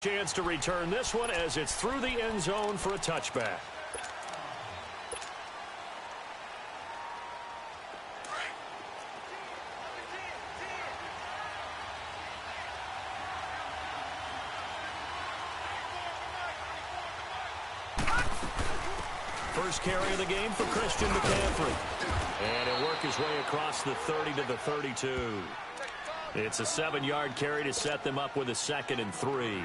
Chance to return this one as it's through the end zone for a touchback. First carry of the game for Christian McCaffrey. And he'll work his way across the 30 to the 32. It's a 7-yard carry to set them up with a 2nd and 3.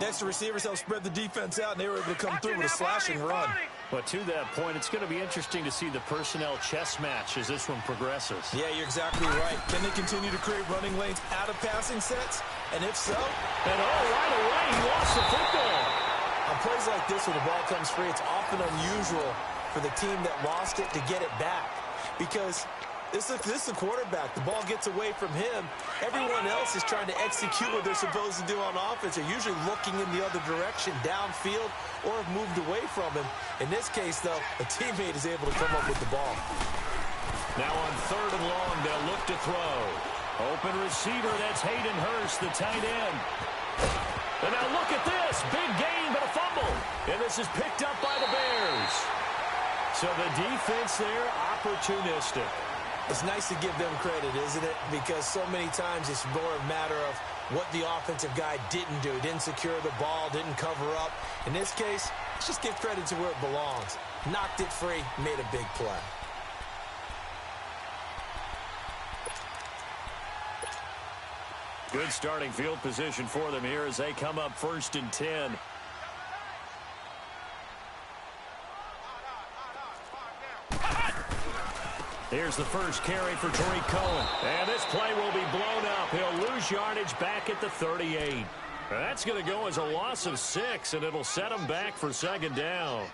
Next, the receivers help spread the defense out, and they were able to come through with a slashing run. But to that point, it's going to be interesting to see the personnel chess match as this one progresses. Yeah, you're exactly right. Can they continue to create running lanes out of passing sets? And if so... And right away, he lost the football. On plays like this where the ball comes free, it's often unusual for the team that lost it to get it back. Because this is the quarterback. The ball gets away from him. Everyone else is trying to execute what they're supposed to do on offense. They're usually looking in the other direction, downfield, or have moved away from him. In this case, though, a teammate is able to come up with the ball. Now on 3rd and long, they'll look to throw. Open receiver, that's Hayden Hurst, the tight end. And now look at this. Big gain, but a fumble. And this is picked up by the Bears. So the defense there, opportunistic. It's nice to give them credit, isn't it? Because so many times it's more a matter of what the offensive guy didn't do. Didn't secure the ball, didn't cover up. In this case, let's just give credit to where it belongs. Knocked it free, made a big play. Good starting field position for them here as they come up 1st and 10. Here's the first carry for Tariq Cohen. And this play will be blown up. He'll lose yardage back at the 38. That's going to go as a loss of 6, and it'll set him back for 2nd down.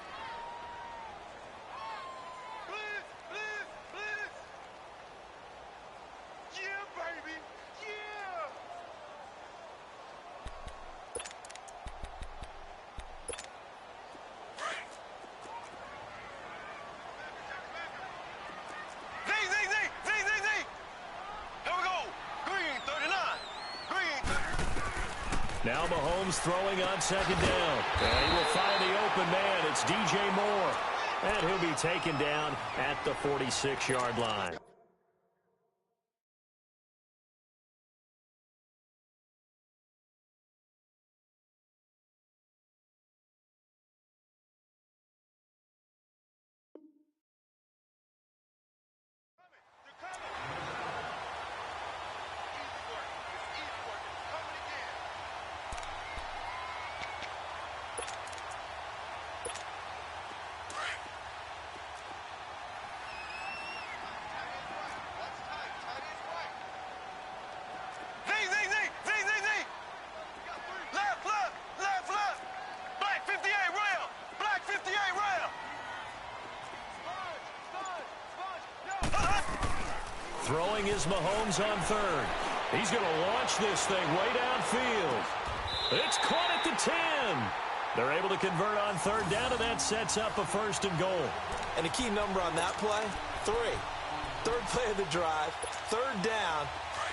Now Mahomes throwing on 2nd down. And he will find the open man. It's DJ Moore. And he'll be taken down at the 46-yard line. Throwing is Mahomes on 3rd. He's going to launch this thing way downfield. It's caught at the 10. They're able to convert on 3rd down, and that sets up a 1st and goal. And a key number on that play, 3. 3rd play of the drive, 3rd down,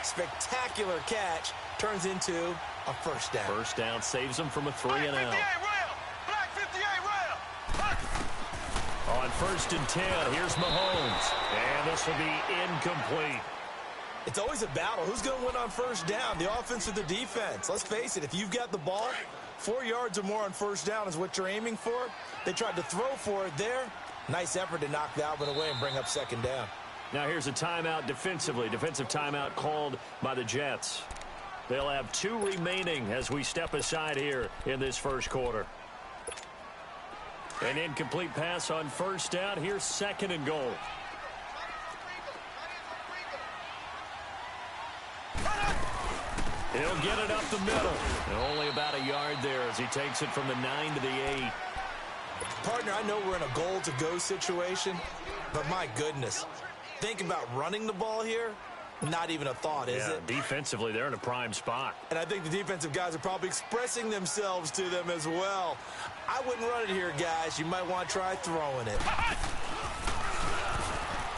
spectacular catch, turns into a 1st down. 1st down saves them from a 3-and-out. On 1st and 10, here's Mahomes. And this will be incomplete. It's always a battle. Who's going to win on 1st down, the offense or the defense? Let's face it, if you've got the ball, 4 yards or more on 1st down is what you're aiming for. They tried to throw for it there. Nice effort to knock that one away and bring up 2nd down. Now here's a timeout defensively. Defensive timeout called by the Jets. They'll have 2 remaining as we step aside here in this 1st quarter. An incomplete pass on 1st down. Here's 2nd and goal. He'll get it up the middle. And only about a yard there as he takes it from the 9 to the 8. Partner, I know we're in a goal-to-go situation, but my goodness. Think about running the ball here. Not even a thought, is it? Defensively, they're in a prime spot. And I think the defensive guys are probably expressing themselves to them as well. I wouldn't run it here, guys. You might want to try throwing it.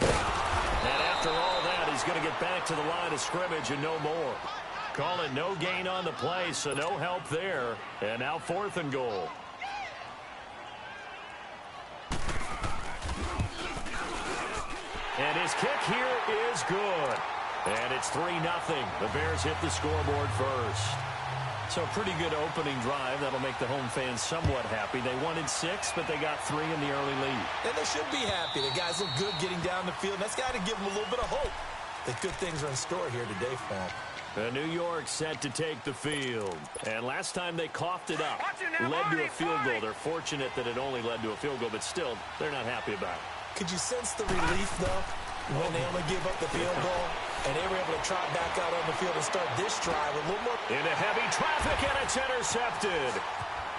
And after all that, he's going to get back to the line of scrimmage and no more. Call it no gain on the play, so no help there. And now 4th and goal. And his kick here is good. And it's 3-0. The Bears hit the scoreboard first. So a pretty good opening drive. That'll make the home fans somewhat happy. They wanted 6, but they got 3 in the early lead. And they should be happy. The guys look good getting down the field. That's got to give them a little bit of hope that good things are in store here today for them. New York set to take the field. And last time they coughed it up, led to a field goal. They're fortunate that it only led to a field goal, but still, they're not happy about it. Could you sense the relief, though, when they only gave up the field goal and they were able to trot back out on the field and start this drive a little more? Into heavy traffic, and it's intercepted.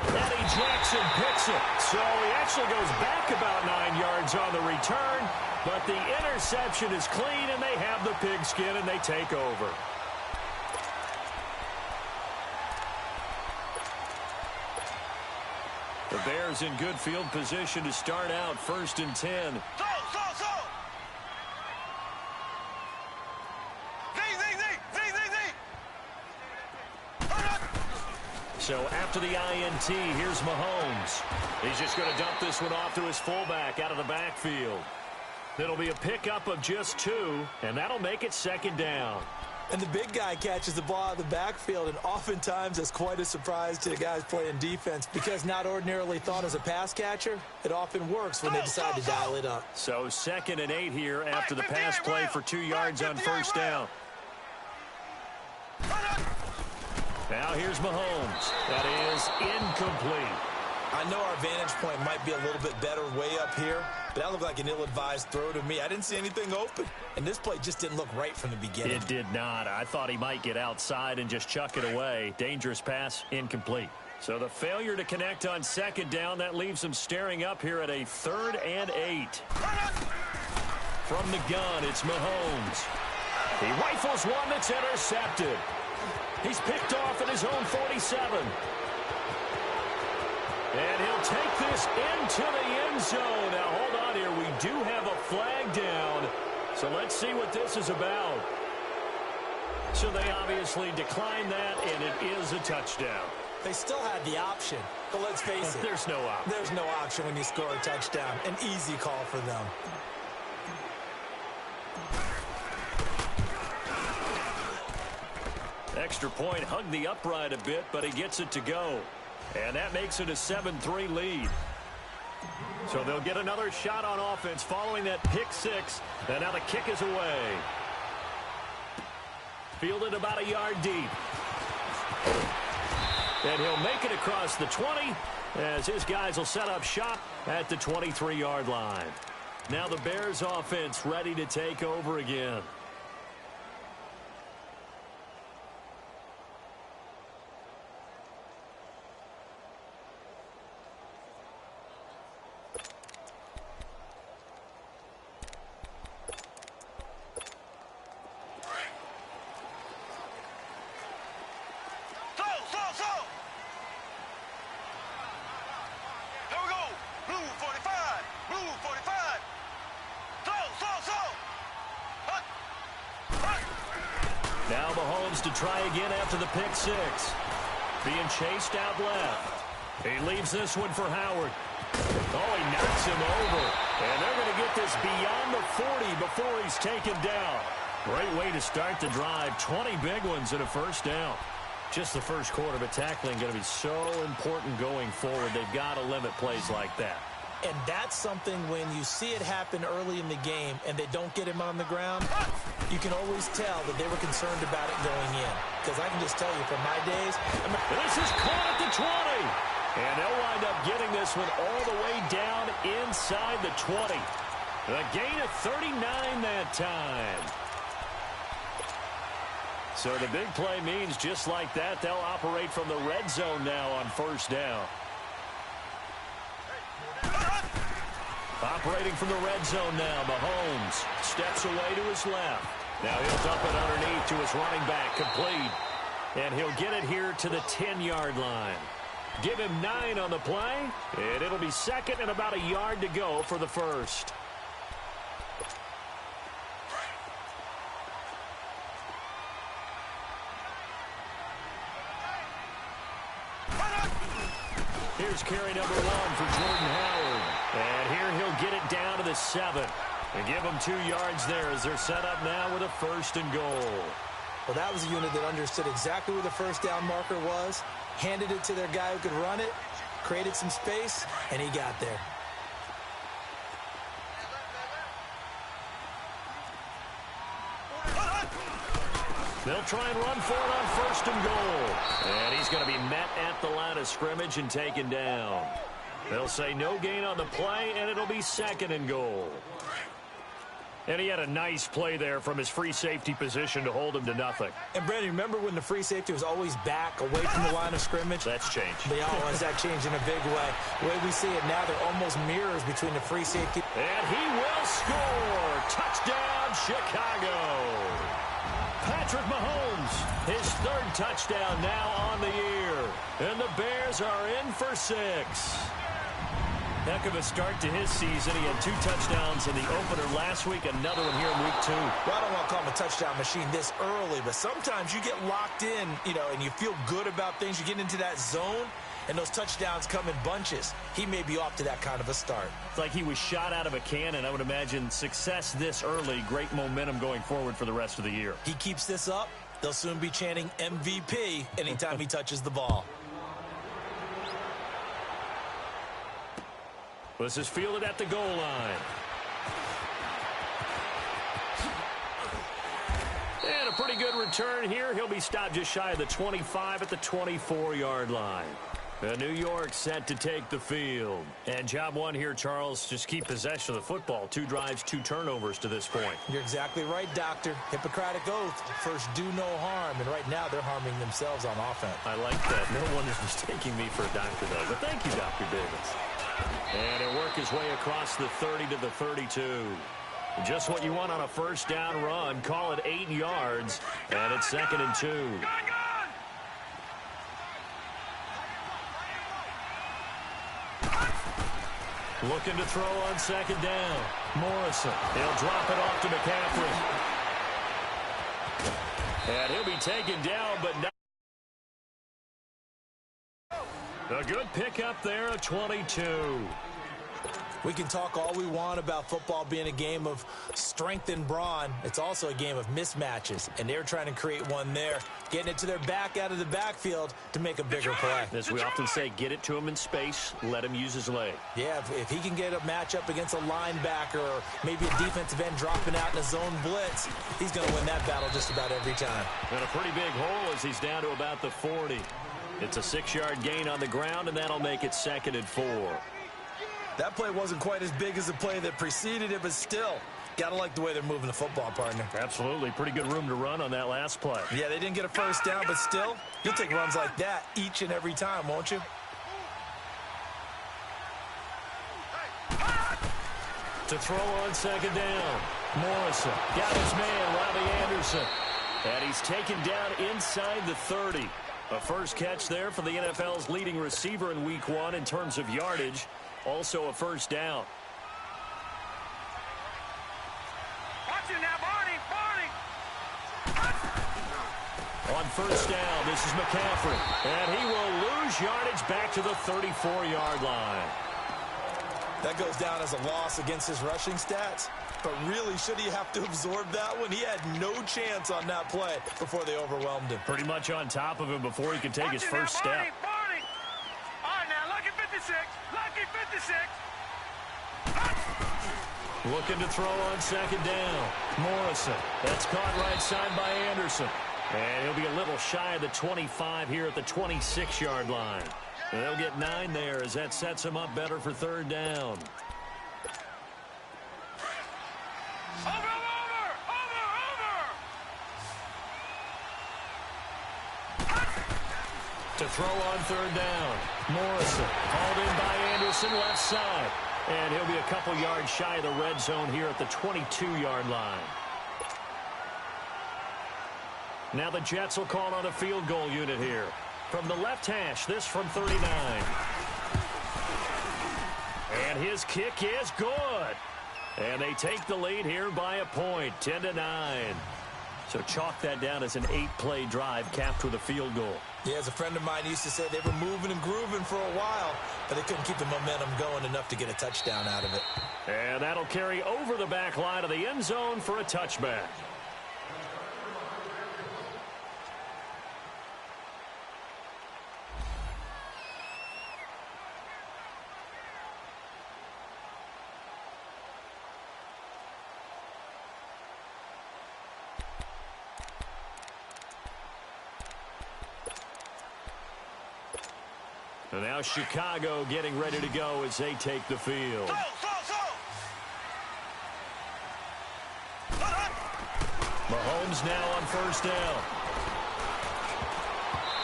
Eddie Jackson picks it. So he actually goes back about 9 yards on the return, but the interception is clean, and they have the pigskin, and they take over. The Bears in good field position to start out 1st and 10. So after the INT, here's Mahomes. He's just going to dump this one off to his fullback out of the backfield. It'll be a pickup of just 2, and that'll make it 2nd down. And the big guy catches the ball out of the backfield, and oftentimes it's quite a surprise to the guys playing defense because not ordinarily thought as a pass catcher, it often works when they decide to dial it up. So 2nd and 8 here after the pass play for 2 yards on 1st down. Now here's Mahomes. That is incomplete. I know our vantage point might be a little bit better way up here, but that looked like an ill-advised throw to me. I didn't see anything open, and this play just didn't look right from the beginning. It did not. I thought he might get outside and just chuck it away. Dangerous pass, incomplete. So the failure to connect on 2nd down, that leaves him staring up here at a 3rd and 8. From the gun, it's Mahomes. He rifles one that's intercepted. He's picked off at his own 47. And he'll take this into the end zone. Now, hold on here. We do have a flag down. So let's see what this is about. So they obviously declined that, and it is a touchdown. They still had the option, but let's face it. There's no option. There's no option when you score a touchdown. An easy call for them. Extra point, hugged the upright a bit, but he gets it to go. And that makes it a 7-3 lead. So they'll get another shot on offense following that pick 6. And now the kick is away. Fielded about a yard deep. And he'll make it across the 20 as his guys will set up shop at the 23-yard line. Now the Bears offense ready to take over again. Now Mahomes to try again after the pick 6. Being chased out left. He leaves this one for Howard. Oh, he knocks him over. And they're going to get this beyond the 40 before he's taken down. Great way to start the drive. 20 big ones and a 1st down. Just the first quarter, but tackling going to be so important going forward. They've got to limit plays like that. And that's something when you see it happen early in the game and they don't get him on the ground, you can always tell that they were concerned about it going in. Because I can just tell you from my days. This is caught at the 20. And they'll wind up getting this one all the way down inside the 20. A gain of 39 that time. So the big play means just like that, they'll operate from the red zone now on 1st down. Operating from the red zone now, Mahomes steps away to his left. Now he'll dump it underneath to his running back, complete. And he'll get it here to the 10-yard line. Give him 9 on the play, and it'll be 2nd and about a yard to go for the 1st. Here's carry number 1 for Jordan Howard. And here he'll get it down to the 7. And give them 2 yards there as they're set up now with a 1st and goal. Well, that was a unit that understood exactly where the first down marker was, handed it to their guy who could run it, created some space, and he got there. They'll try and run for it on 1st and goal. And he's going to be met at the line of scrimmage and taken down. They'll say no gain on the play, and it'll be 2nd and goal. And he had a nice play there from his free safety position to hold him to nothing. And, Brandon, remember when the free safety was always back, away from the line of scrimmage? That's changed. They always that changed in a big way. The way we see it now, they're almost mirrors between the free safety. And he will score. Touchdown, Chicago. Patrick Mahomes, his 3rd touchdown now on the year. And the Bears are in for 6. Heck of a start to his season. He had 2 touchdowns in the opener last week, another one here in week 2. Well, I don't want to call him a touchdown machine this early, but sometimes you get locked in, and you feel good about things. You get into that zone, and those touchdowns come in bunches. He may be off to that kind of a start. It's like he was shot out of a cannon. I would imagine success this early, great momentum going forward for the rest of the year. He keeps this up, they'll soon be chanting MVP anytime he touches the ball. This is fielded at the goal line. And a pretty good return here. He'll be stopped just shy of the 25 at the 24-yard line. New York set to take the field. And job 1 here, Charles, just keep possession of the football. 2 drives, 2 turnovers to this point. You're exactly right, Doctor. Hippocratic oath. First, do no harm. And right now, they're harming themselves on offense. I like that. No one is mistaking me for a doctor, though. But thank you, Dr. Davis. And he'll work his way across the 30 to the 32. Just what you want on a 1st down run. Call it 8 yards. And it's 2nd and 2. Looking to throw on 2nd down. Morrison. He'll drop it off to McCaffrey. And he'll be taken down, but not. A good pickup there at 22. We can talk all we want about football being a game of strength and brawn. It's also a game of mismatches, and they're trying to create one there, getting it to their back out of the backfield to make a bigger play. As we often say, get it to him in space, let him use his leg. Yeah, if he can get a matchup against a linebacker or maybe a defensive end dropping out in a zone blitz, he's going to win that battle just about every time. And a pretty big hole as he's down to about the 40. It's a 6-yard gain on the ground, and that'll make it 2nd and 4. That play wasn't quite as big as the play that preceded it, but still, got to like the way they're moving the football, partner. Absolutely. Pretty good room to run on that last play. Yeah, they didn't get a 1st down, but still, you'll take runs like that each and every time, won't you? To throw on 2nd down. Morrison got his man, Robbie Anderson. And he's taken down inside the 30. A first catch there for the NFL's leading receiver in week 1 in terms of yardage. Also a 1st down. Watch it now, Barney. On 1st down, this is McCaffrey. And he will lose yardage back to the 34-yard line. That goes down as a loss against his rushing stats. But really, should he have to absorb that one? He had no chance on that play before they overwhelmed him. Pretty much on top of him before he could take his first step. Barney. All right, now, lucky 56. Lucky 56. Looking to throw on 2nd down. Morrison. That's caught right side by Anderson. And he'll be a little shy of the 25 here at the 26-yard line. And they'll get 9 there as that sets him up better for 3rd down. Over. To throw on 3rd down. Morrison hauled in by Anderson left side. And he'll be a couple yards shy of the red zone here at the 22-yard line. Now the Jets will call on a field goal unit here. From the left hash, this from 39. And his kick is good. And they take the lead here by a point, 10-9. So chalk that down as an 8-play drive capped with a field goal. Yeah, as a friend of mine used to say, they were moving and grooving for a while, but they couldn't keep the momentum going enough to get a touchdown out of it. And that'll carry over the back line of the end zone for a touchback. And now Chicago getting ready to go as they take the field. Mahomes now on first down.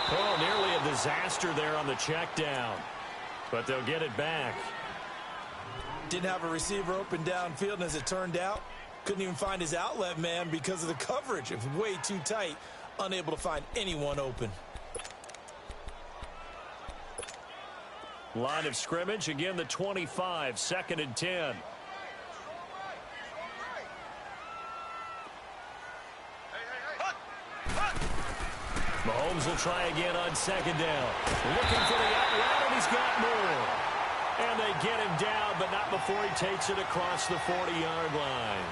Oh, nearly a disaster there on the check down. But they'll get it back. Didn't have a receiver open downfield, and as it turned out, couldn't even find his outlet man because of the coverage. It was way too tight, unable to find anyone open. Line of scrimmage, again the 25, 2nd and 10. Mahomes will try again on 2nd down. Looking for the out route, and he's got more. And they get him down, but not before he takes it across the 40-yard line.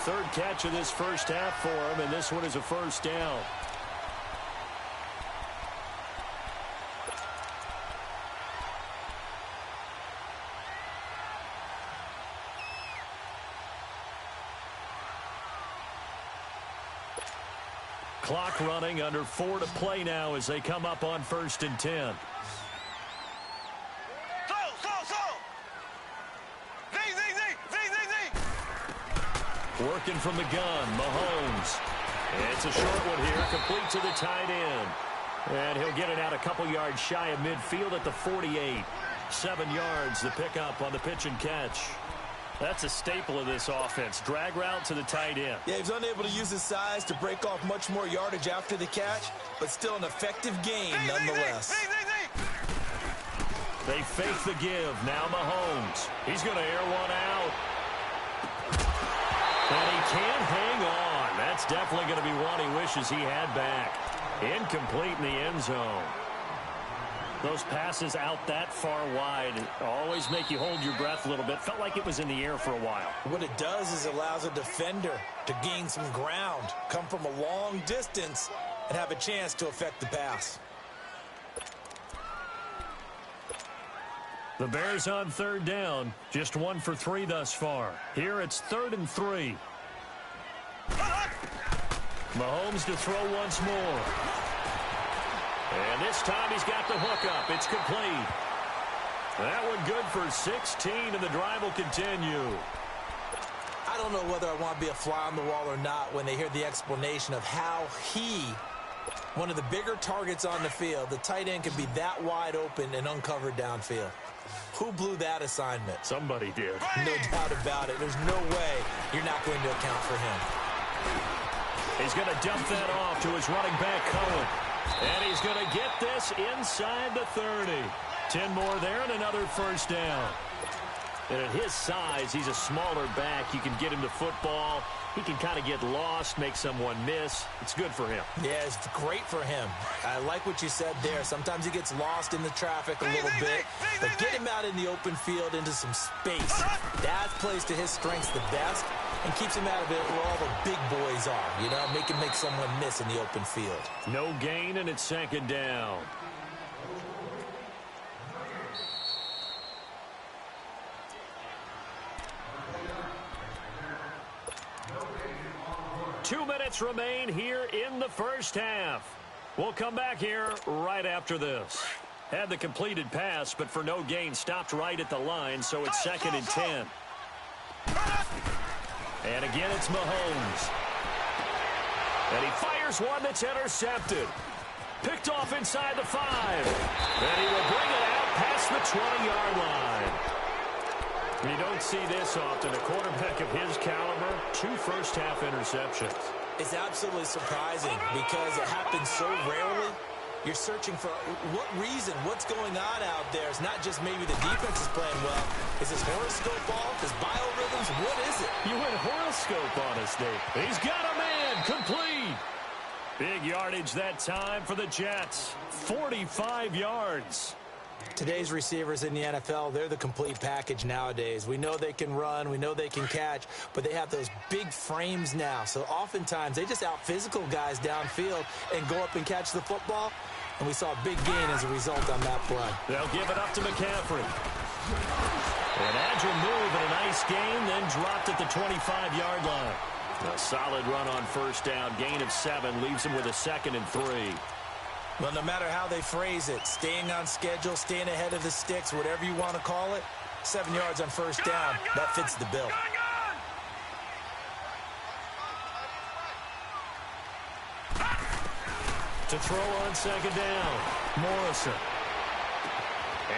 3rd catch of this first half for him, and this one is a first down. Clock running, under 4 to play now as they come up on 1st and 10. Working from the gun, Mahomes. It's a short one here, complete to the tight end. And he'll get it out a couple yards shy of midfield at the 48. 7 yards, the pickup on the pitch and catch. That's a staple of this offense. Drag route to the tight end. Yeah, he was unable to use his size to break off much more yardage after the catch, but still an effective gain nonetheless. They fake the give. Now Mahomes. He's going to air one out. And he can't hang on. That's definitely going to be one he wishes he had back. Incomplete in the end zone. Those passes out that far wide always make you hold your breath a little bit. Felt like it was in the air for a while. What it does is it allows a defender to gain some ground, come from a long distance, and have a chance to affect the pass. The Bears on 3rd down. Just 1 for 3 thus far. Here it's 3rd and 3. Mahomes to throw once more. And this time he's got the hook up. It's complete. That one good for 16, and the drive will continue. I don't know whether I want to be a fly on the wall or not when they hear the explanation of how one of the bigger targets on the field, the tight end, can be that wide open and uncovered downfield. Who blew that assignment? Somebody did. No doubt about it. There's no way you're not going to account for him. He's going to dump that off to his running back, Cohen. And he's going to get this inside the 30. 10 more there and another first down. And at his size, he's a smaller back. You can get him the football. He can kind of get lost, make someone miss. It's good for him. Yeah, it's great for him. I like what you said there. Sometimes he gets lost in the traffic a little bit. But get him out in the open field into some space. That plays to his strengths the best and keeps him out of it where all the big boys are. You know, make him make someone miss in the open field. No gain, and it's 2nd down. Two minutes remain here in the first half. We'll come back here right after this. Had the completed pass, but for no gain, stopped right at the line, so it's 2nd and 10. And again, it's Mahomes. And he fires one that's intercepted. Picked off inside the 5. And he will bring it out past the 20-yard line. You don't see this often. A quarterback of his caliber, 2 first-half interceptions. It's absolutely surprising because it happens so rarely. You're searching for what reason, what's going on out there. It's not just maybe the defense is playing well. Is this horoscope off? Is biorhythms? What is it? You went horoscope on us, Dave. He's got a man, complete. Big yardage that time for the Jets. 45 yards. Today's receivers in the NFL, they're the complete package nowadays. We know they can run, we know they can catch, but they have those big frames now. So oftentimes they just out-physical guys downfield and go up and catch the football. And we saw a big gain as a result on that play. They'll give it up to McCaffrey. An agile move and a nice gain, then dropped at the 25-yard line. A solid run on first down. Gain of 7 leaves him with a 2nd and 3. Well, no matter how they phrase it, staying on schedule, staying ahead of the sticks, whatever you want to call it, 7 yards on first down, that fits the bill. To throw on second down, Morrison.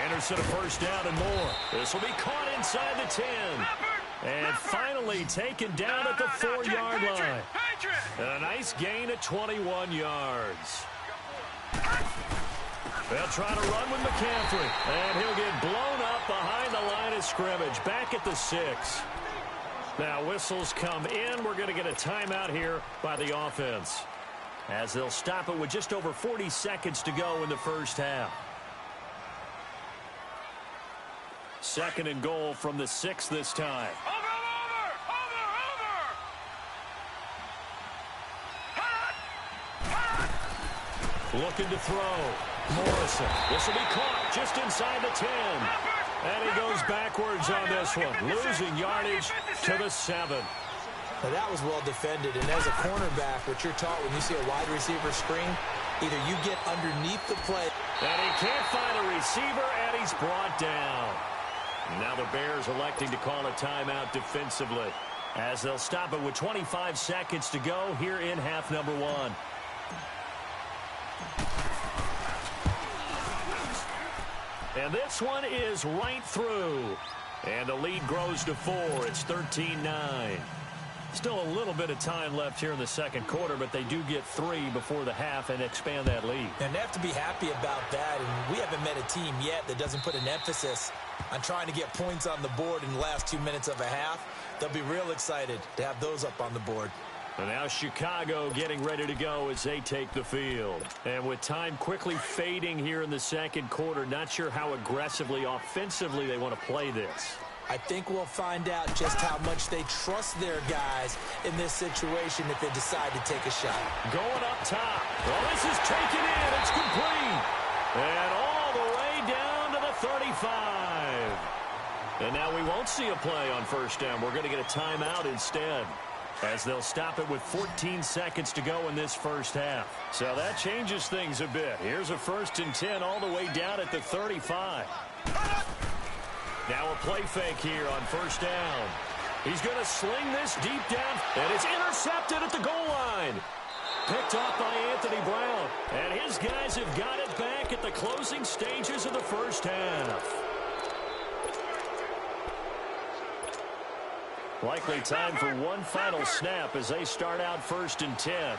Anderson a first down and more. This will be caught inside the 10. And finally taken down at the 4-yard line. And a nice gain at 21 yards. They'll try to run with McCaffrey. And he'll get blown up behind the line of scrimmage. Back at the 6. Now whistles come in. We're going to get a timeout here by the offense, as they'll stop it with just over 40 seconds to go in the first half. 2nd and goal from the 6 this time. Looking to throw. Morrison. This will be caught just inside the 10. And he goes backwards on this one, losing yardage to the 7. Now that was well defended, and as a cornerback, what you're taught when you see a wide receiver screen, either you get underneath the play. And he can't find a receiver, and he's brought down. Now the Bears electing to call a timeout defensively, as they'll stop it with 25 seconds to go here in half number 1. And this one is right through. And the lead grows to 4. It's 13-9. Still a little bit of time left here in the second quarter, but they do get 3 before the half and expand that lead. And they have to be happy about that. And we haven't met a team yet that doesn't put an emphasis on trying to get points on the board in the last 2 minutes of a half. They'll be real excited to have those up on the board. And now Chicago getting ready to go as they take the field. And with time quickly fading here in the second quarter, not sure how aggressively, offensively they want to play this. I think we'll find out just how much they trust their guys in this situation if they decide to take a shot. Going up top. Well, this is taken in. It's complete. And all the way down to the 35. And now we won't see a play on first down. We're going to get a timeout instead, as they'll stop it with 14 seconds to go in this first half. So that changes things a bit. Here's a 1st and 10 all the way down at the 35. Now a play fake here on first down. He's going to sling this deep down, and it's intercepted at the goal line. Picked off by Anthony Brown. And his guys have got it back at the closing stages of the first half. Likely time for one final snap as they start out 1st and 10.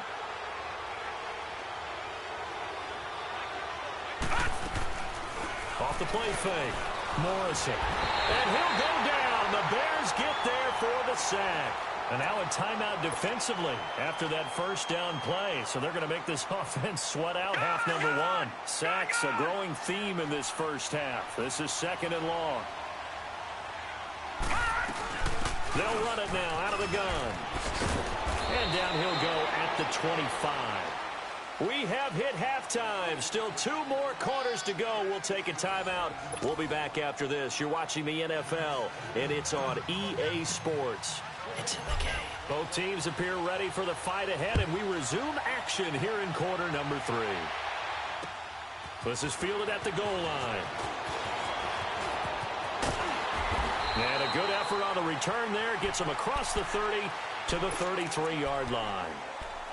Off the play fake. Morrison. And he'll go down. The Bears get there for the sack. And now a timeout defensively after that first down play. So they're going to make this offense sweat out half number 1. Sacks a growing theme in this first half. This is 2nd and long. They'll run it now out of the gun. And down he'll go at the 25. We have hit halftime. Still 2 more quarters to go. We'll take a timeout. We'll be back after this. You're watching the NFL, and it's on EA Sports. It's in the game. Both teams appear ready for the fight ahead, and we resume action here in quarter number 3. This is fielded at the goal line. And a good effort on the return there. Gets them across the 30 to the 33-yard line.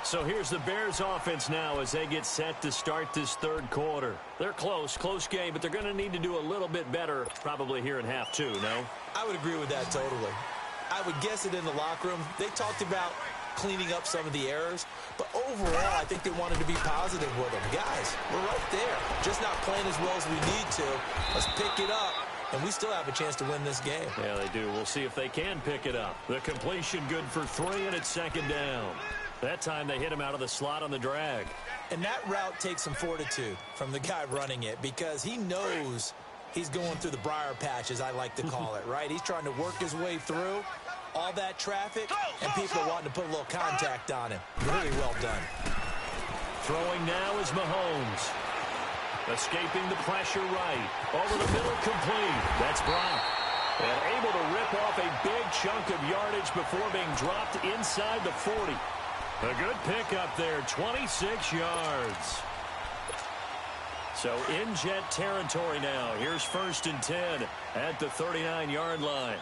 So here's the Bears offense now as they get set to start this third quarter. They're close game, but they're going to need to do a little bit better probably here in half 2, no? I would agree with that totally. I would guess it in the locker room. They talked about cleaning up some of the errors, but overall I think they wanted to be positive with them. Guys, we're right there. Just not playing as well as we need to. Let's pick it up, and we still have a chance to win this game. Yeah, they do. We'll see if they can pick it up. The completion good for 3, and it's 2nd down. That time they hit him out of the slot on the drag. And that route takes some fortitude from the guy running it because he knows he's going through the briar patch, as I like to call it, right? He's trying to work his way through all that traffic, and people are wanting to put a little contact on him. Really well done. Throwing now is Mahomes. Escaping the pressure right. Over the middle, complete. That's Brock. And able to rip off a big chunk of yardage before being dropped inside the 40. A good pickup there, 26 yards. So in Jet territory now. Here's 1st and 10 at the 39-yard line.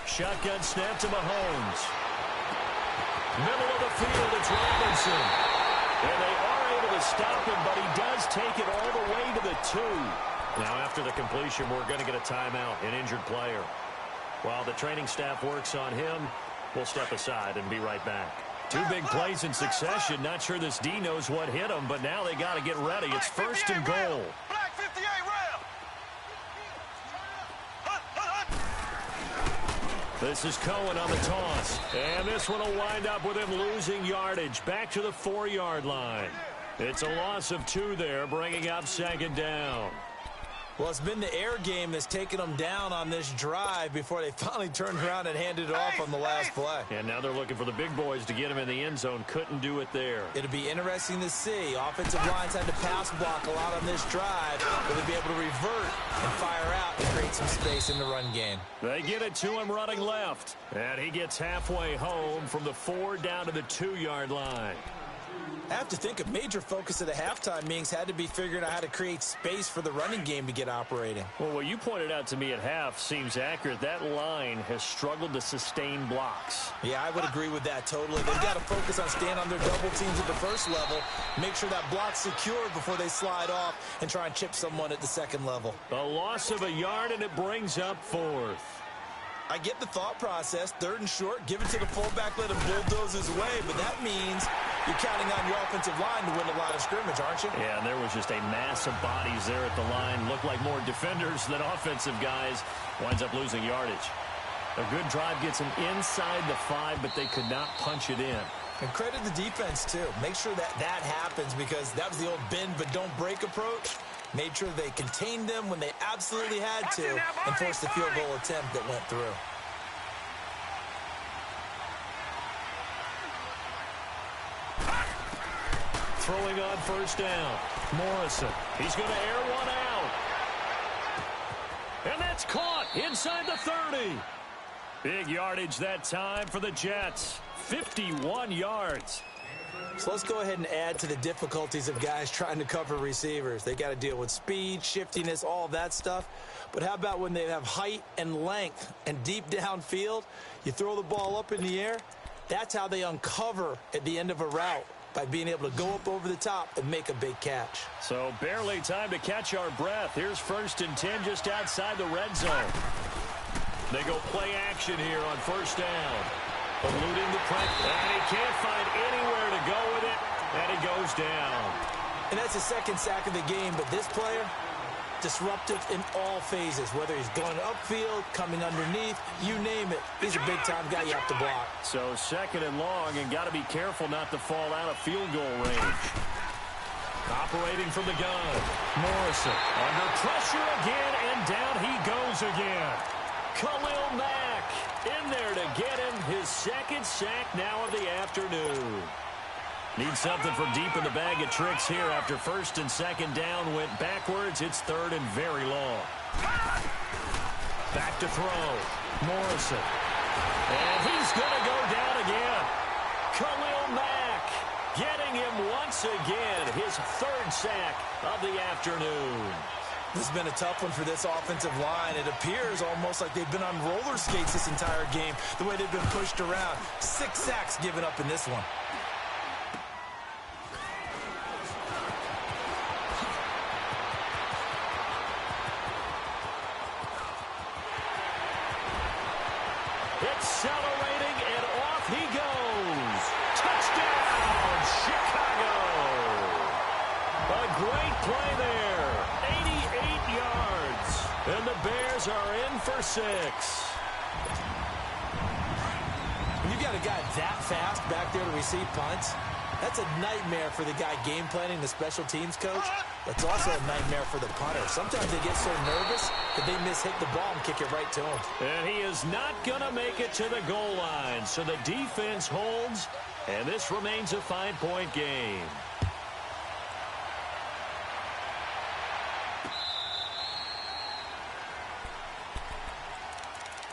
Shotgun snap to Mahomes. Middle of the field, it's Robinson. And they are able to stop him, but he does take it all the way to the 2. Now, after the completion, we're going to get a timeout, an injured player. While the training staff works on him, we'll step aside and be right back. 2 big plays in succession. Not sure this D knows what hit him, but now they got to get ready. It's 1st and goal. Black 58 rail. This is Cohen on the toss. And this one will wind up with him losing yardage. Back to the 4-yard line. It's a loss of 2 there, bringing up 2nd down. Well, it's been the air game that's taken them down on this drive before they finally turned around and handed it off on the last play. And now they're looking for the big boys to get him in the end zone. Couldn't do it there. It'll be interesting to see. Offensive lines had to pass block a lot on this drive. Will they be able to revert and fire out and create some space in the run game? They get it to him running left. And he gets halfway home from the 4 down to the 2-yard line. I have to think a major focus of the halftime meetings had to be figuring out how to create space for the running game to get operating. Well, what you pointed out to me at half seems accurate. That line has struggled to sustain blocks. Yeah, I would agree with that totally. They've got to focus on staying on their double teams at the first level, make sure that block's secured before they slide off and try and chip someone at the second level. A loss of a yard, and it brings up 4th. I get the thought process. 3rd and short, give it to the fullback, let him bulldoze his way, but that means you're counting on your offensive line to win a lot of scrimmage, aren't you? Yeah, and there was just a mass of bodies there at the line. Looked like more defenders than offensive guys. Winds up losing yardage. A good drive gets them inside the 5, but they could not punch it in. And credit the defense, too. Make sure that happens because that was the old bend but don't break approach. Made sure they contained them when they absolutely had to and forced the field goal attempt that went through. Throwing on 1st down. Morrison. He's going to air one out. And that's caught inside the 30. Big yardage that time for the Jets. 51 yards. So let's go ahead and add to the difficulties of guys trying to cover receivers. They got to deal with speed, shiftiness, all that stuff. But how about when they have height and length and deep downfield? You throw the ball up in the air. That's how they uncover at the end of a route, by being able to go up over the top and make a big catch. So barely time to catch our breath. Here's 1st and 10 just outside the red zone. They go play action here on 1st down. Eluding the pressure, and he can't find anywhere to go with it, and he goes down. And that's the 2nd sack of the game, but this player, disruptive in all phases, whether he's going upfield, coming underneath, you name it. He's a big-time guy you have to block. So 2nd and long, and got to be careful not to fall out of field goal range. Operating from the gun, Morrison under pressure again, and down he goes again. Khalil Mack in there to get him his 2nd sack now of the afternoon. Needs something from deep in the bag of tricks here after 1st and 2nd down went backwards. It's 3rd and very long. Back to throw. Morrison. And he's going to go down again. Khalil Mack getting him once again his 3rd sack of the afternoon. This has been a tough one for this offensive line. It appears almost like they've been on roller skates this entire game, the way they've been pushed around. 6 sacks given up in this one. Accelerating, and off he goes. Touchdown, Chicago. A great play there. 88 yards. And the Bears are in for 6. got a guy that fast back there to receive punts, that's a nightmare for the guy game planning, the special teams coach. That's also a nightmare for the punter. Sometimes they get so nervous that they miss-hit the ball and kick it right to him. And he is not going to make it to the goal line. So the defense holds, and this remains a 5-point game.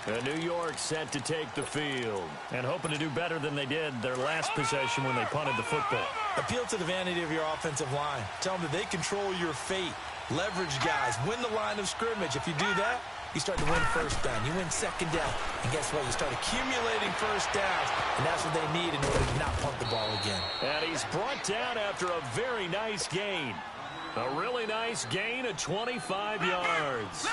And New York set to take the field and hoping to do better than they did their last possession when they punted the football. Appeal to the vanity of your offensive line. Tell them that they control your fate. Leverage guys. Win the line of scrimmage. If you do that, you start to win first down. You win second down. And guess what? You start accumulating first downs. And that's what they need in order to not punt the ball again. And he's brought down after a very nice gain. A really nice gain of 25 yards.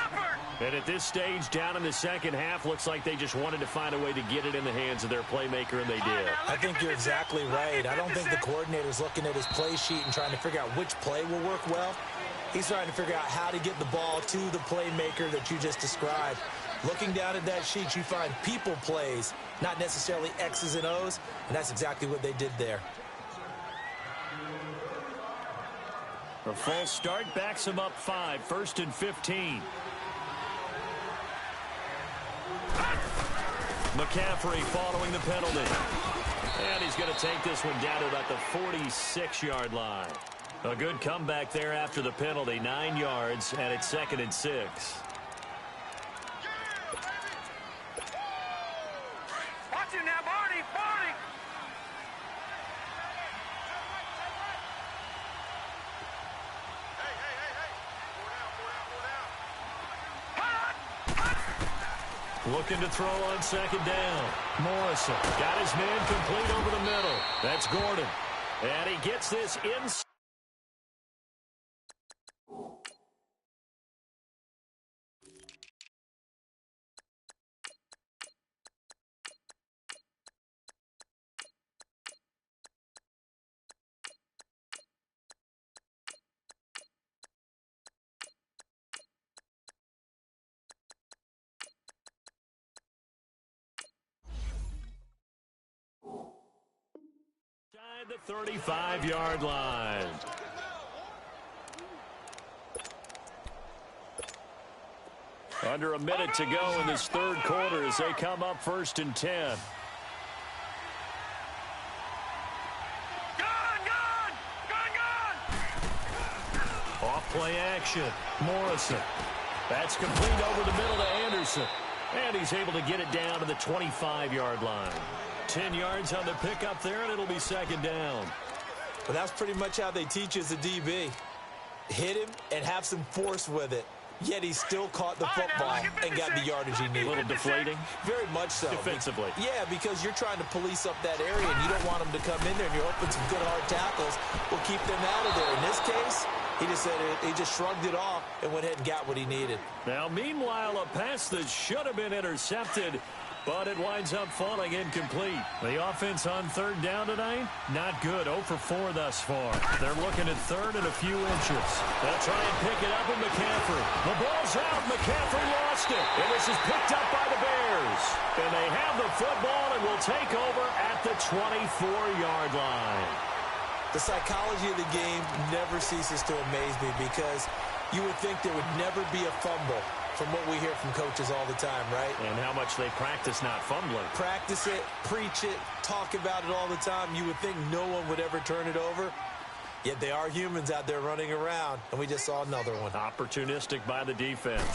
And at this stage, down in the second half, looks like they just wanted to find a way to get it in the hands of their playmaker, and they did. I think you're exactly right. I don't think the coordinator's looking at his play sheet and trying to figure out which play will work well. He's trying to figure out how to get the ball to the playmaker that you just described. Looking down at that sheet, you find people plays, not necessarily X's and O's, and that's exactly what they did there. The false start backs him up 5, 1st and 15. McCaffrey following the penalty. And he's going to take this one down to about the 46-yard line. A good comeback there after the penalty, 9 yards, and it's 2nd and 6. Watch it now, Barney, Barney. Looking to throw on 2nd down. Morrison got his man complete over the middle. That's Gordon. And he gets this inside. The 35-yard line. Under a minute to go in this third quarter as they come up 1st and 10. Off play action. Morrison. That's complete over the middle to Anderson. And he's able to get it down to the 25-yard line. 10 yards on the pickup there, and it'll be 2nd down. But that's pretty much how they teach as a DB. Hit him and have some force with it. Yet he still caught the football and got the yardage he needed. A little deflating? Very much so. Defensively. Yeah, because you're trying to police up that area, and you don't want them to come in there, and you're hoping some good hard tackles will keep them out of there. In this case, he just shrugged it off and went ahead and got what he needed. Now, meanwhile, a pass that should have been intercepted, but it winds up falling incomplete. The offense on 3rd down tonight, not good. 0 for 4 thus far. They're looking at 3rd and a few inches. They'll try and pick it up with McCaffrey. The ball's out. McCaffrey lost it. And this is picked up by the Bears. And they have the football and will take over at the 24-yard line. The psychology of the game never ceases to amaze me because you would think there would never be a fumble from what we hear from coaches all the time, right? And how much they practice not fumbling. Practice it, preach it, talk about it all the time. You would think no one would ever turn it over. Yet they are humans out there running around, and we just saw another one. Opportunistic by the defense.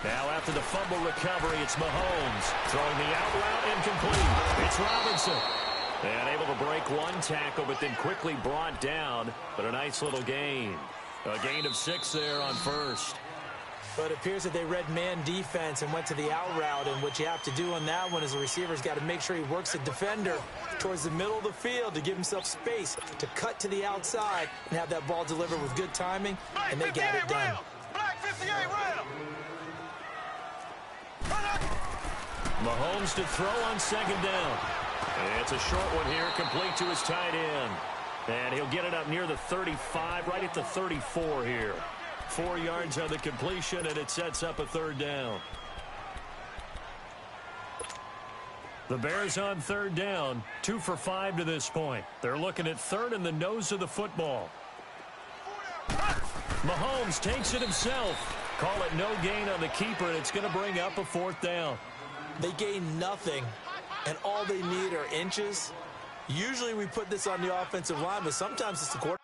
Now after the fumble recovery, it's Mahomes. Throwing the out route incomplete. It's Robinson. And able to break one tackle, but then quickly brought down. But a nice little gain. A gain of 6 there on 1st. But it appears that they read man defense and went to the out route. And what you have to do on that one is the receiver's got to make sure he works the defender towards the middle of the field to give himself space to cut to the outside and have that ball delivered with good timing, and they got it done. Black 58 rail. Mahomes to throw on 2nd down. And it's a short one here, complete to his tight end. And he'll get it up near the 35, right at the 34 here. 4 yards on the completion, and it sets up a 3rd down. The Bears on third down, 2 for 5 to this point. They're looking at third in the nose of the football. Mahomes takes it himself. Call it no gain on the keeper, and it's going to bring up a fourth down. They gain nothing, and all they need are inches. Usually we put this on the offensive line, but sometimes it's the quarterback.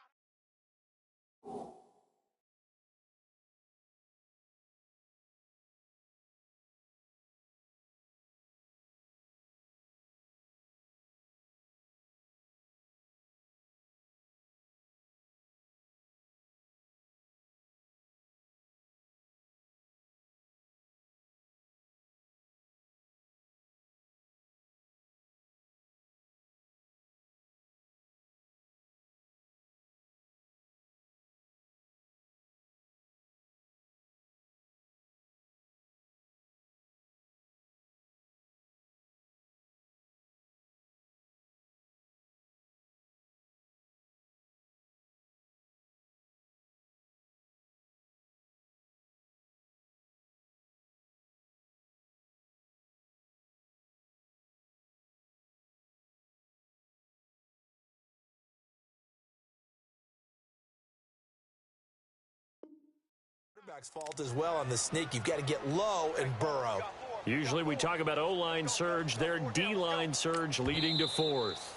Quarterback's fault as well on the sneak. You've got to get low and burrow. Usually we talk about O-line surge, their D-line surge leading to fourth.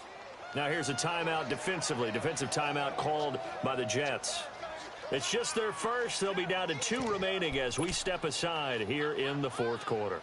Now here's a timeout defensively. Defensive timeout called by the Jets. It's just their first. They'll be down to 2 remaining as we step aside here in the fourth quarter.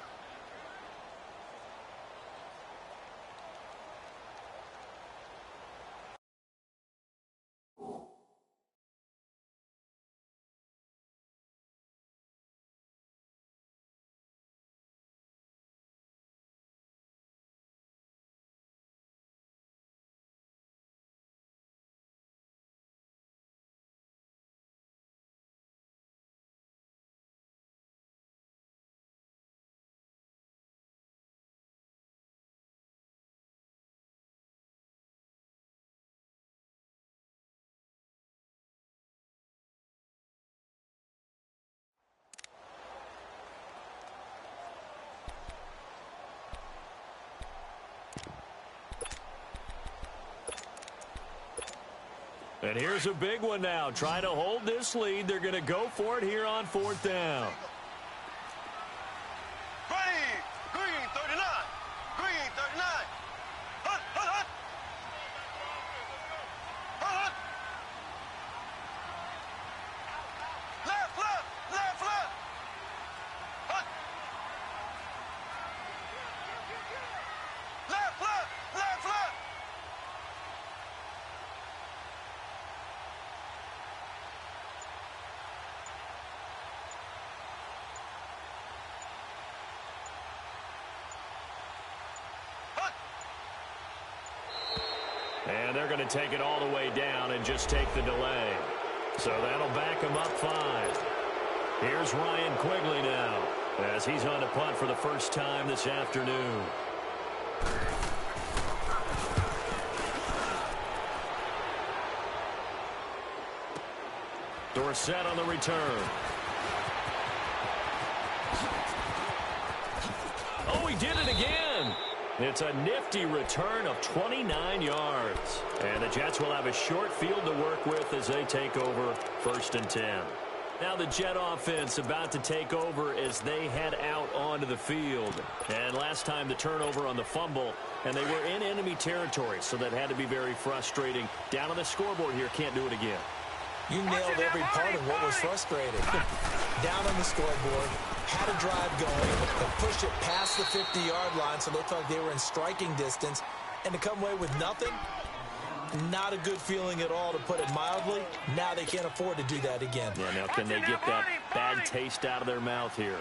And here's a big one now. Trying to hold this lead. They're going to go for it here on fourth down. Green 39. Green 39. Hut, hut, hut. Hut, hut. Left, left, left, left. Hut. Left, left, left, left. And they're going to take it all the way down and just take the delay. So that'll back them up 5. Here's Ryan Quigley now as he's on to punt for the first time this afternoon. Dorsett on the return. Oh, he did it again. It's a nifty return of 29 yards. And the Jets will have a short field to work with as they take over 1st and 10. Now the Jet offense about to take over as they head out onto the field. And last time the turnover on the fumble, and they were in enemy territory, so that had to be very frustrating. Down on the scoreboard here, can't do it again. You nailed every part of what was frustrating. Down on the scoreboard, had a drive going, but pushed it past the 50-yard line, so they thought they were in striking distance. And to come away with nothing, not a good feeling at all, to put it mildly. Now they can't afford to do that again. Yeah, now can they get that bad taste out of their mouth here?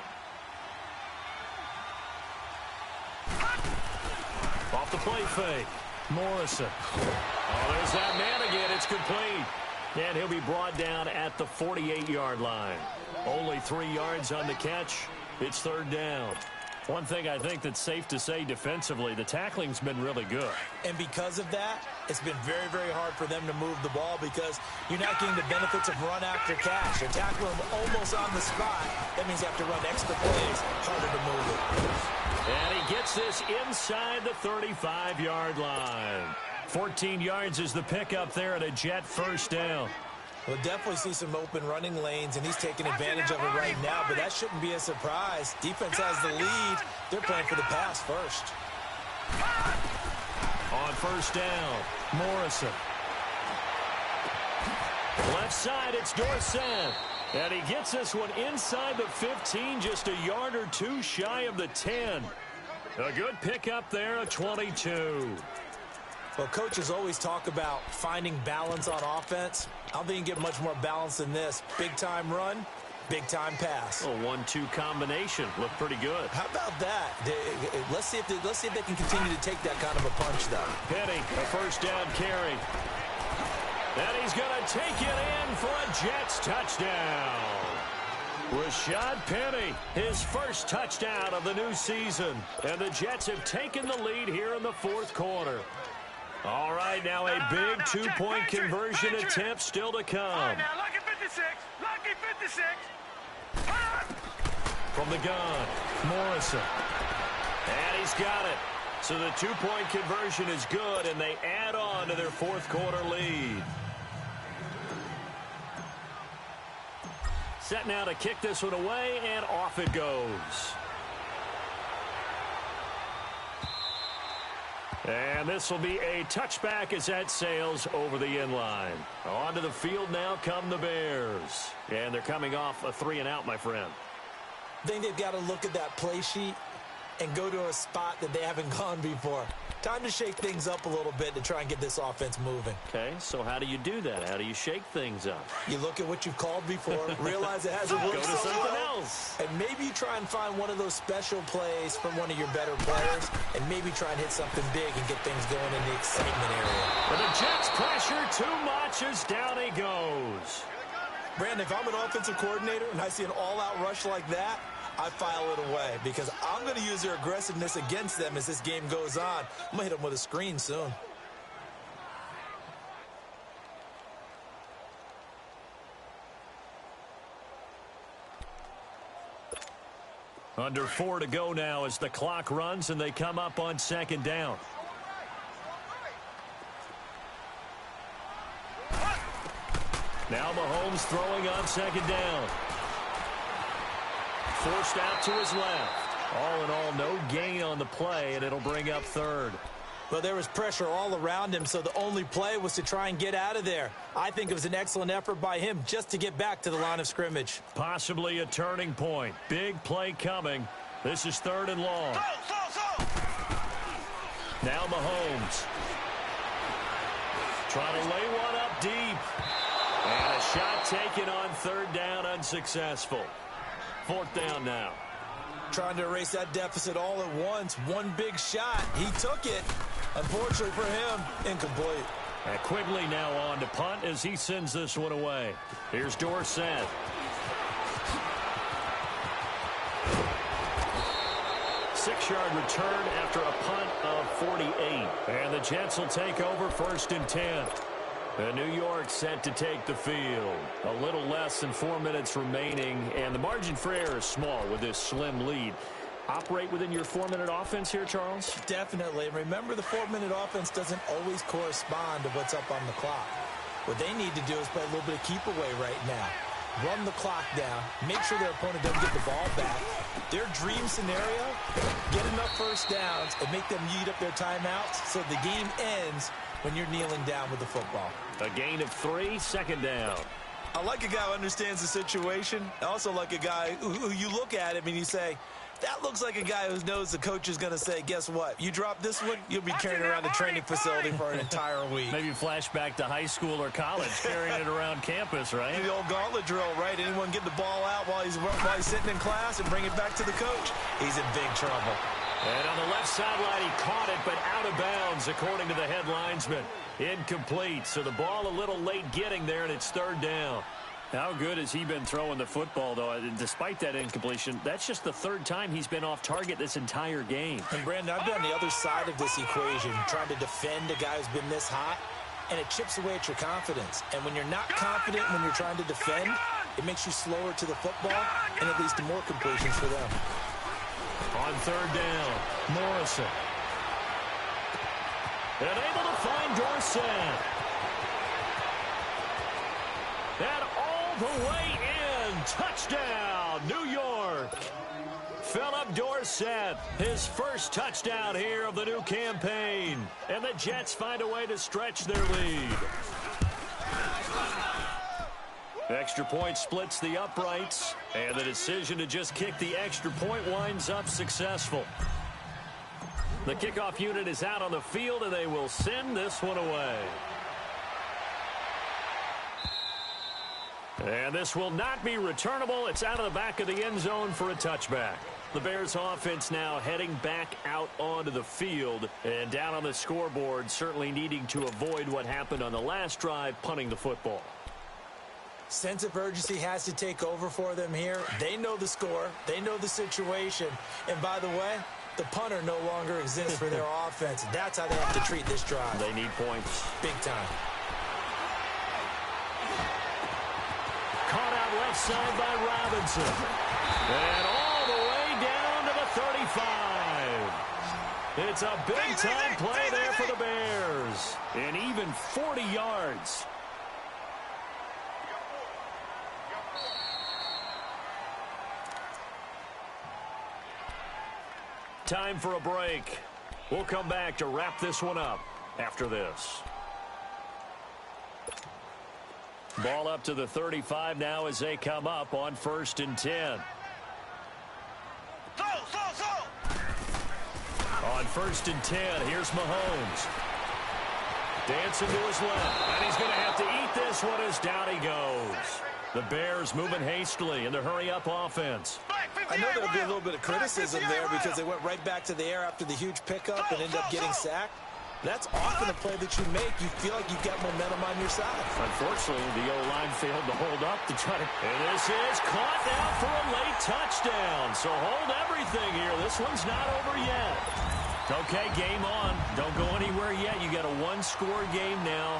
Off the play fake. Morrison. Oh, there's that man again. It's complete. And he'll be brought down at the 48-yard line. Only 3 yards on the catch. It's 3rd down. One thing I think that's safe to say defensively, the tackling's been really good. And because of that, it's been very, very hard for them to move the ball because you're not getting the benefits of run after catch. You're tackling them almost on the spot. That means you have to run extra plays, harder to move it. And he gets this inside the 35-yard line. 14 yards is the pickup there at a Jet first down. We'll definitely see some open running lanes, and he's taking advantage of it right now, but that shouldn't be a surprise. Defense has the lead. They're playing for the pass first. On first down, Morrison. Left side, it's Dorsett. And he gets this one inside the 15, just a yard or two shy of the 10. A good pickup there, a 22. Well, coaches always talk about finding balance on offense. I don't think you get much more balance than this. Big-time run, big-time pass. A 1-2 combination. Looked pretty good. How about that? Let's see if they can continue to take that kind of a punch, though. Penny, a first down carry. And he's going to take it in for a Jets touchdown. Rashad Penny, his first touchdown of the new season. And the Jets have taken the lead here in the fourth quarter. All right, now a big two-point conversion attempt still to come. All right, now, lucky 56. Lucky 56. From the gun, Morrison. And he's got it. So the two-point conversion is good, and they add on to their fourth quarter lead. Set now to kick this one away, and off it goes. And this will be a touchback as that sails over the inline. Onto the field now come the Bears. And they're coming off a 3-and-out, my friend. I think they've got to look at that play sheet and go to a spot that they haven't gone before. Time to shake things up a little bit to try and get this offense moving. Okay, so how do you do that? How do you shake things up? You look at what you've called before, realize it hasn't worked so so something well, else. and maybe you try and find one of those special plays from one of your better players, and maybe try and hit something big and get things going in the excitement area. But the Jets pressure too much as down he goes. Brandon, if I'm an offensive coordinator and I see an all-out rush like that, I file it away because I'm going to use their aggressiveness against them as this game goes on. I'm going to hit them with a screen soon. Under 4 to go now as the clock runs and they come up on second down. Now Mahomes throwing on second down. Forced out to his left. All in all, no gain on the play, and it'll bring up third. Well, there was pressure all around him, so the only play was to try and get out of there. I think it was an excellent effort by him just to get back to the line of scrimmage. Possibly a turning point. Big play coming. This is third and long. Now Mahomes. Trying to lay one up deep. And a shot taken on third down, unsuccessful. Fourth down now. Trying to erase that deficit all at once. One big shot. He took it. Unfortunately for him, incomplete. And Quigley now on to punt as he sends this one away. Here's Dorsett. Six-yard return after a punt of 48. And the Jets will take over first and 10. And New York set to take the field. A little less than 4 minutes remaining, and the margin for error is small with this slim lead. Operate within your 4-minute offense here, Charles? Definitely. Remember, the 4-minute offense doesn't always correspond to what's up on the clock. What they need to do is play a little bit of keep away right now. Run the clock down. Make sure their opponent doesn't get the ball back. Their dream scenario, get enough first downs and make them eat up their timeouts so the game ends when you're kneeling down with the football. A gain of 3, second down. I like a guy who understands the situation. I also like a guy who you look at him and you say, that looks like a guy who knows the coach is going to say, guess what? You drop this one, you'll be carrying around the training facility for an entire week. Maybe flashback to high school or college, carrying it around campus, right? The old gauntlet drill, right? Anyone get the ball out while he's sitting in class and bring it back to the coach? He's in big trouble. And on the left sideline, he caught it, but out of bounds, according to the head linesman. Incomplete, so the ball a little late getting there, and it's third down. How good has he been throwing the football, though? Despite that incompletion, that's just the third time he's been off target this entire game. And, Brandon, I've been on the other side of this equation, trying to defend a guy who's been this hot, and it chips away at your confidence. And when you're not confident when you're trying to defend, it makes you slower to the football, and it leads to more completions for them. On third down, Morrison. And able to find Dorsett. And all the way in. Touchdown, New York. Philip Dorsett, his first touchdown here of the new campaign. And the Jets find a way to stretch their lead. Extra point splits the uprights. And the decision to just kick the extra point winds up successful. The kickoff unit is out on the field, and they will send this one away. And this will not be returnable. It's out of the back of the end zone for a touchback. The Bears offense now heading back out onto the field and down on the scoreboard, certainly needing to avoid what happened on the last drive, punting the football. Sense of urgency has to take over for them here. They know the score. They know the situation. And by the way, the punter no longer exists for their offense. That's how they have to treat this drive. They need points. Big time. Caught out left side by Robinson. And all the way down to the 35. It's a big-time play there for the Bears. And even 40 yards. Time for a break. We'll come back to wrap this one up after this. Ball up to the 35 now as they come up on 1st and 10. On 1st and 10, here's Mahomes. Dancing to his left, and he's going to have to eat this one as down he goes. The Bears moving hastily in the hurry-up offense. I know there'll be a little bit of criticism there because they went right back to the air after the huge pickup and ended up getting sacked. That's often a play that you make. You feel like you've got momentum on your side. Unfortunately, the O-line failed to hold up to try to... And this is caught now for a late touchdown. So hold everything here. This one's not over yet. Okay, game on. Don't go anywhere yet. You got a one-score game now.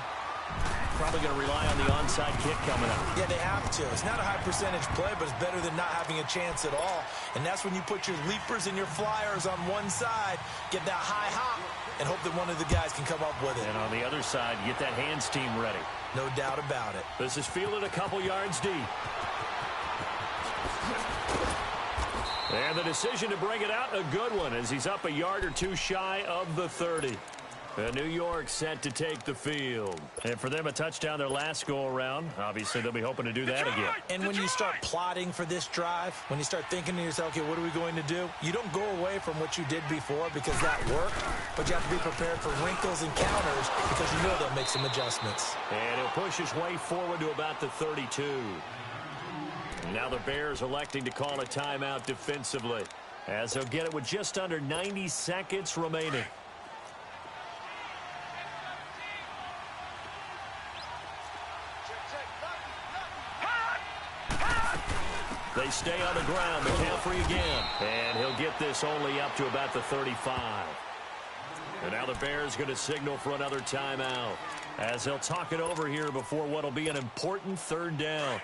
Probably going to rely on the onside kick coming up. Yeah, they have to. It's not a high percentage play, but it's better than not having a chance at all. And that's when you put your leapers and your flyers on one side, get that high hop, and hope that one of the guys can come up with it. And on the other side, get that hands team ready. No doubt about it. This is fielded a couple yards deep. And the decision to bring it out, a good one, as he's up a yard or two shy of the 30. And New York set to take the field. And for them, a touchdown their last go-around. Obviously, they'll be hoping to do that again. And when you start plotting for this drive, when you start thinking to yourself, okay, what are we going to do? You don't go away from what you did before because that worked, but you have to be prepared for wrinkles and counters because you know they'll make some adjustments. And he'll push his way forward to about the 32. And now the Bears electing to call a timeout defensively, as they'll get it with just under 90 seconds remaining. They stay on the ground. McCaffrey again. And he'll get this only up to about the 35. And now the Bears going to signal for another timeout, as they'll talk it over here before what will be an important third down.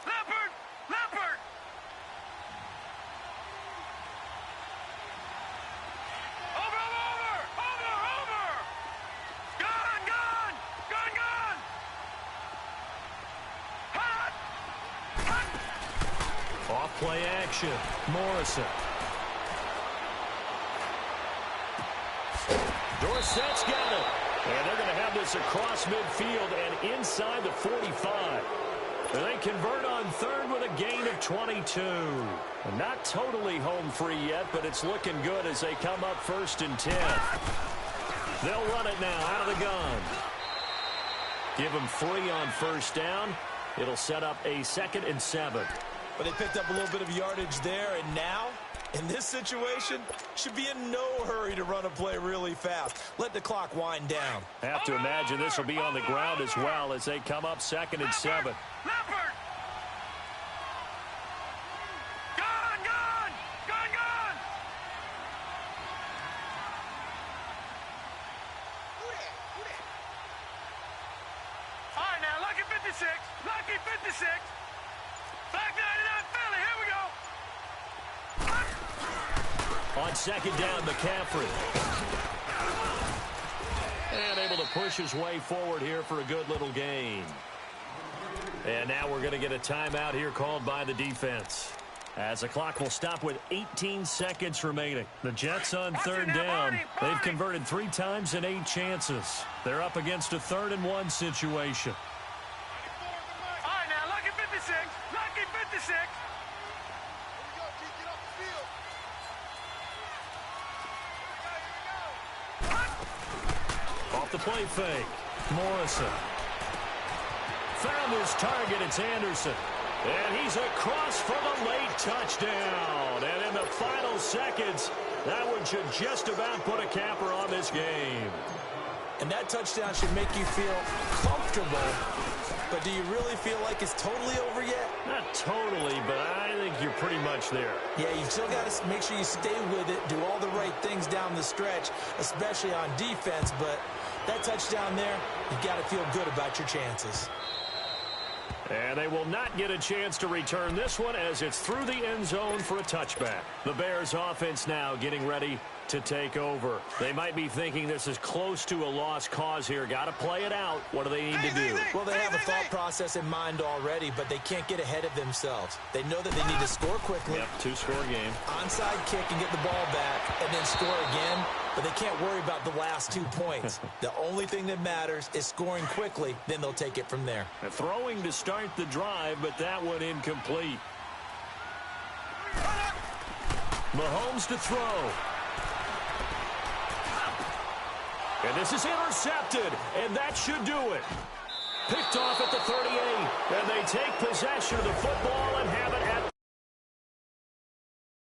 Leopard! Leopard! Over! Gun! Hot! Off play action. Morrison. Dorsett's got it. And they're going to have this across midfield and inside the 45. And they convert on third with a gain of 22. Not totally home free yet, but it's looking good as they come up 1st and 10. They'll run it now out of the gun. Give them 3 on 1st down. It'll set up a 2nd and 7. But they picked up a little bit of yardage there, and now, in this situation, should be in no hurry to run a play really fast. Let the clock wind down. I have to imagine this will be on the ground as well as they come up 2nd and 7. Leopard! On second down, McCaffrey. And able to push his way forward here for a good little gain. And now we're going to get a timeout here called by the defense, as the clock will stop with 18 seconds remaining. The Jets on third down. They've converted 3 times in 8 chances. They're up against a 3rd and 1 situation. All right, now, lucky 56. Lucky 56. Off the play fake. Morrison. Found his target. It's Anderson. And he's across for the late touchdown. And in the final seconds, that one should just about put a capper on this game. And that touchdown should make you feel comfortable. But do you really feel like it's totally over yet? Not totally, but I think you're pretty much there. Yeah, you still got to make sure you stay with it, do all the right things down the stretch, especially on defense. But that touchdown there, you've got to feel good about your chances. And they will not get a chance to return this one as it's through the end zone for a touchback. The Bears offense now getting ready to take over. They might be thinking this is close to a lost cause here. Got to play it out. What do they need to do? Well, they have a thought process in mind already, but they can't get ahead of themselves. They know that they need to score quickly. Yep, 2-score game. Onside kick and get the ball back and then score again. But they can't worry about the last 2 points. The only thing that matters is scoring quickly. Then they'll take it from there. And throwing to start the drive, but that one incomplete. Mahomes to throw. And this is intercepted, and that should do it. Picked off at the 38, and they take possession of the football and have